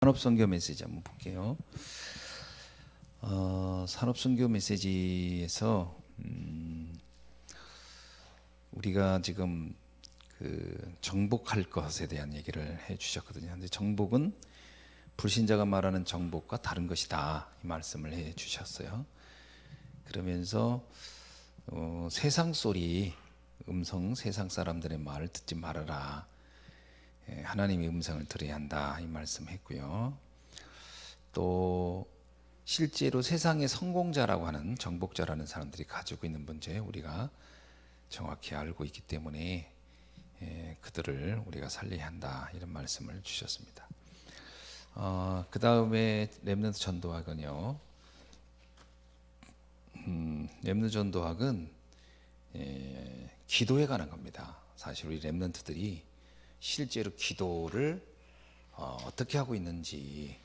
산업선교 메시지 한번 볼게요. 산업선교 메시지에서 우리가 지금 그 정복할 것에 대한 얘기를 해주셨거든요. 근데 정복은 불신자가 말하는 정복과 다른 것이다, 이 말씀을 해주셨어요. 그러면서 세상 소리, 음성, 세상 사람들의 말을 듣지 말아라. 하나님의 음성을 들어야 한다, 이 말씀했고요. 또 실제로 세상의 성공자라고 하는 정복자라는 사람들이 가지고 있는 문제 우리가 정확히 알고 있기 때문에 그들을 우리가 살려야 한다, 이런 말씀을 주셨습니다. 그 다음에 렘넌트 전도학은요. 렘넌트 전도학은 기도에 관한 겁니다. 사실 우리 렘넌트들이 실제로 기도를 어떻게 하고 있는지,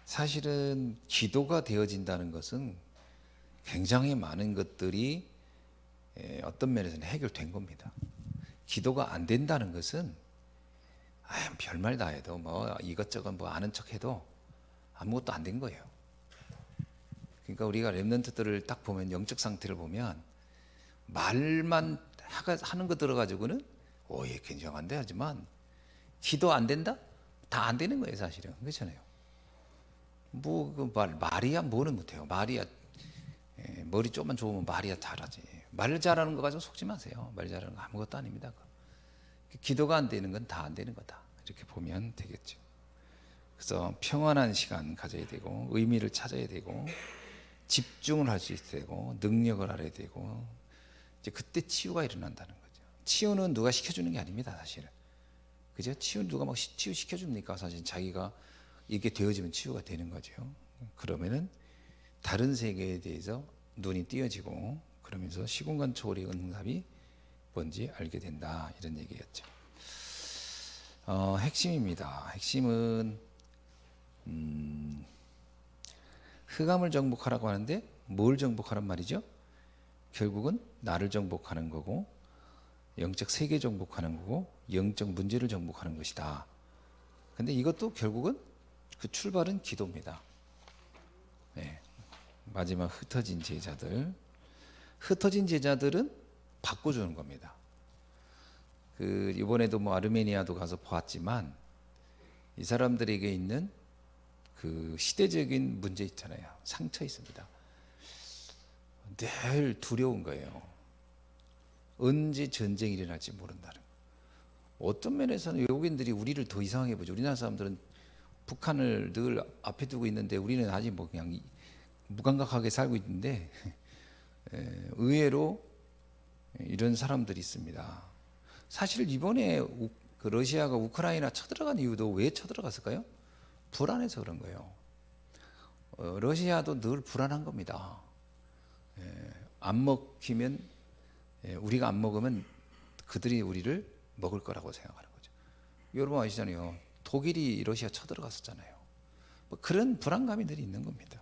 사실은 기도가 되어진다는 것은 굉장히 많은 것들이 어떤 면에서는 해결된 겁니다. 기도가 안 된다는 것은 별말 다 해도 뭐 이것저것 뭐 아는 척 해도 아무것도 안 된 거예요. 그러니까 우리가 렘넌트들을 딱 보면, 영적 상태를 보면 말만 하는 거 들어가지고는 얘 굉장한데 하지만 기도 안 된다? 다 안 되는 거예요, 사실은. 그렇잖아요. 뭐 그 말이야 뭐는 못해요. 말이야 머리 좀만 좋으면 말이야 잘하지. 말 잘하는 거 가지고 속지 마세요. 말 잘하는 거 아무것도 아닙니다. 기도가 안 되는 건 다 안 되는 거다, 이렇게 보면 되겠죠. 그래서 평안한 시간 가져야 되고, 의미를 찾아야 되고, 집중을 할 수 있어야 되고, 능력을 알아야 되고, 이제 그때 치유가 일어난다는 거죠. 치유는 누가 시켜주는 게 아닙니다, 사실은. 그죠? 치유 누가 막 치유 시켜줍니까? 사실 자기가 이게 되어지면 치유가 되는 거죠. 그러면은 다른 세계에 대해서 눈이 띄어지고, 그러면서 시공간 초월의 응답이 뭔지 알게 된다, 이런 얘기였죠. 핵심입니다. 핵심은 흑암을 정복하라고 하는데 뭘 정복하란 말이죠? 결국은 나를 정복하는 거고, 영적 세계 정복하는 거고, 영적 문제를 정복하는 것이다. 근데 이것도 결국은 그 출발은 기도입니다. 네. 마지막 흩어진 제자들. 흩어진 제자들은 바꿔주는 겁니다. 이번에도 뭐 아르메니아도 가서 보았지만, 이 사람들에게 있는 그 시대적인 문제 있잖아요. 상처 있습니다. 늘 두려운 거예요. 언제 전쟁이 일어날지 모른다는 거. 어떤 면에서는 외국인들이 우리를 더 이상하게 보죠. 우리나라 사람들은 북한을 늘 앞에 두고 있는데 우리는 아직 뭐 그냥 무감각하게 살고 있는데, 의외로 이런 사람들이 있습니다. 사실 이번에 그 러시아가 우크라이나 쳐들어간 이유도 왜 쳐들어갔을까요? 불안해서 그런 거예요. 러시아도 늘 불안한 겁니다. 안 먹히면, 우리가 안 먹으면 그들이 우리를 먹을 거라고 생각하는 거죠. 여러분 아시잖아요. 독일이 러시아 쳐들어갔었잖아요. 뭐 그런 불안감이 늘 있는 겁니다.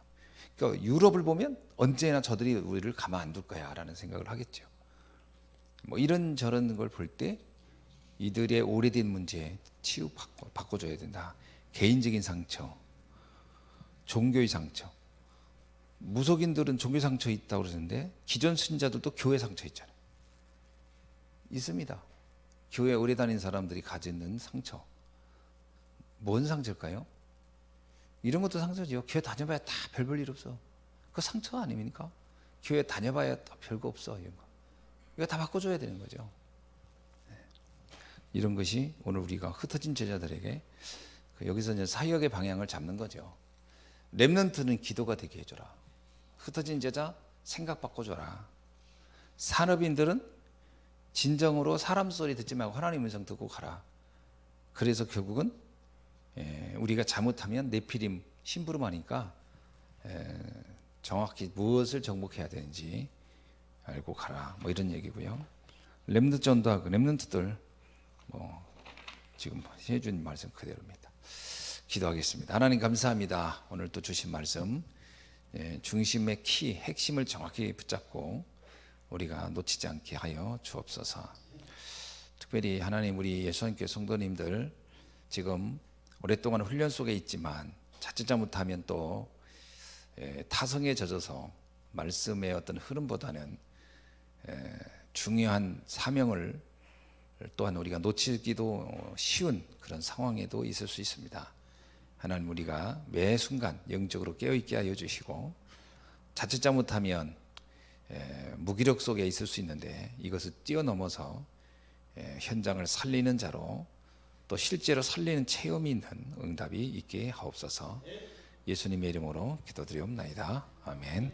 그러니까 유럽을 보면 언제나 저들이 우리를 가만 안 둘 거야 라는 생각을 하겠죠. 뭐 이런저런 걸 볼 때 이들의 오래된 문제 치유 바꿔줘야 된다. 개인적인 상처, 종교의 상처. 무속인들은 종교 상처 있다고 그러는데 기존 신자들도 교회 상처 있잖아요. 있습니다. 교회 오래 다닌 사람들이 가지는 상처. 뭔 상처일까요? 이런 것도 상처죠. 교회 다녀봐야 다 별 볼 일 없어. 그거 상처 아닙니까? 교회 다녀봐야 다 별거 없어. 이런 거. 이거 다 바꿔줘야 되는 거죠. 이런 것이 오늘 우리가 흩어진 제자들에게 여기서 이제 사역의 방향을 잡는 거죠. 렘넌트는 기도가 되게 해줘라. 흩어진 제자 생각 바꿔줘라. 산업인들은 진정으로 사람 소리 듣지 말고 하나님 음성 듣고 가라. 그래서 결국은 우리가 잘못하면 네피림 심부름하니까 정확히 무엇을 정복해야 되는지 알고 가라, 뭐 이런 얘기고요. 렘넌트 전도하고 렘넌트들 뭐 지금 해준 말씀 그대로입니다. 기도하겠습니다. 하나님 감사합니다. 오늘 또 주신 말씀, 중심의 키, 핵심을 정확히 붙잡고 우리가 놓치지 않게 하여 주옵소서. 특별히 하나님, 우리 예수님께 성도님들 지금 오랫동안 훈련 속에 있지만 자칫 잘못하면 또 타성에 젖어서 말씀의 어떤 흐름보다는 중요한 사명을 또한 우리가 놓치기도 쉬운 그런 상황에도 있을 수 있습니다. 하나님, 우리가 매 순간 영적으로 깨어있게 하여 주시고, 자칫 잘못하면 무기력 속에 있을 수 있는데 이것을 뛰어넘어서 현장을 살리는 자로, 또 실제로 살리는 체험이 있는 응답이 있게 하옵소서. 예수님의 이름으로 기도드리옵나이다. 아멘.